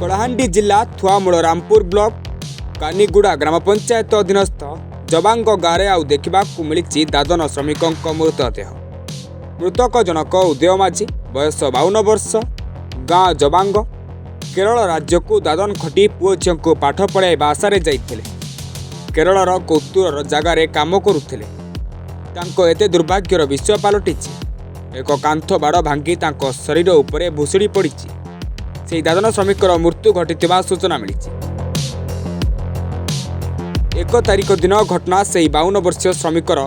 कलाहांडी जिला थुआमूल रामपुर ब्लॉक कानीगुड़ा ग्राम पंचायत अधीनस्थ जबांग गाँव आउ देखा मिली दादन श्रमिकों मृतदेह। मृतक जनक उदय माझी बयस 52 वर्ष गाँ जबांग केरल राज्य को दादन खटी पुओ झील को पाठ पढ़ाइबा आशारे जाइथिले। केरलर कोत्तूर जगार काम करुथिले। तांको एते दुर्भाग्यर विषय पलटिछि। एक कांथ बाड़ भांगी तांको शरीर उपरे भुसुड़ी पड़िछि। सेही दादन श्रमिकर मृत्यु घटिथिबा सूचना मिलिछि। 1 तारिख दिन घटना सेही 52 वर्षीय श्रमिकर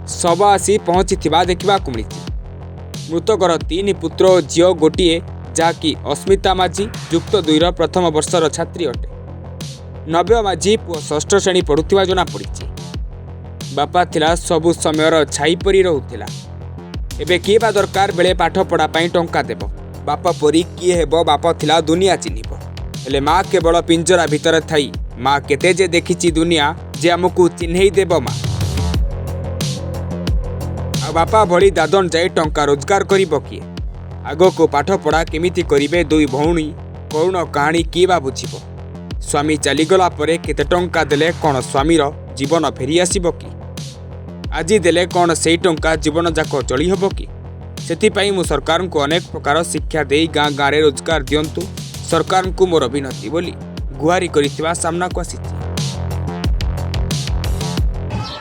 शव आसी पहुंचीथिबा देखिबाकु मिलिछि। मृतकर 3 पुत्र और झील गोटे जहाँकि अस्मिता माझी युक्त 2 प्रथम वर्षर छात्री अटे। नव्य माझी पुओ 6ठ श्रेणी पढ़ुथिबा जना पड़िछि। बापा थिला सबु समयर छाई परी रहुथिला। एबे किए बा दरकार बेले पाठ पढ़ा पई टंका देबो। बापा परी किए हेबो बापा थिला दुनिया चिन्हिबो। हेले माँ केवल पिंजरा भितर थाई माँ केते जे देखिछि दुनिया जे हमकु चिन्हई देबो। माँ आ बापा भली दादन जाई टंका रोजगार करिबो किए? आगो को पाठ पढ़ा केमिति करिबे 2 भौणी करुण कहानी किए बा बुझिबो? स्वामी चलीगला परे केते टंका देले कौन स्वामीर जीवन फेरी आसिबो कि? आजी देले कौन सेई टंका जीवन जाक चली हबो कि? सेथिपाई मु सरकार को अनेक प्रकार शिक्षा देई गाँ गाँव रे रोजगार दियंतु सरकार को मोर विनती बोली गुहारी करिथिबा सामना को आसी।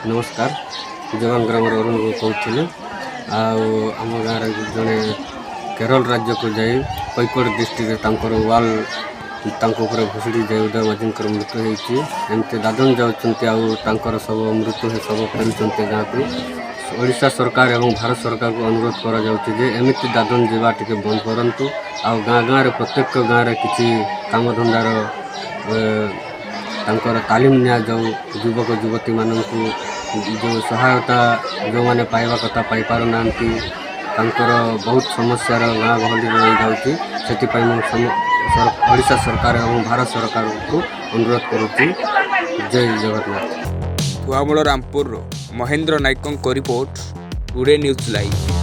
नमस्कार, जवान ग्राम अरुण कहते आम गाँव जड़े केरल राज्य को जाई कैकोड़ डिस्ट्रिक्ट वाल भुसुड़ी जाए उदय माझी मृत्यु होती। एमती दादन जाऊँ सब मृत्यु सब फेरुंट गाँव को। ओडिशा सरकार एवं भारत सरकार को अनुरोध करमिति दादन जावा टे बंद करूँ। आ गाँ गाँव प्रत्येक गाँव किसी काम धंदार तालीम नि जाऊ। युवक युवती मानक जो सहायता जो मैंने पाइबा कथा पाई पार ना बहुत समस्या गाँ गहली रही जाऊँगी। से ओडिशा सरकार एवं भारत सरकार को अनुरोध करुच्ची। जय जगन्नाथ। थुआमूल रामपुर महेंद्र नायकों को रिपोर्ट टुडे न्यूज लाइव।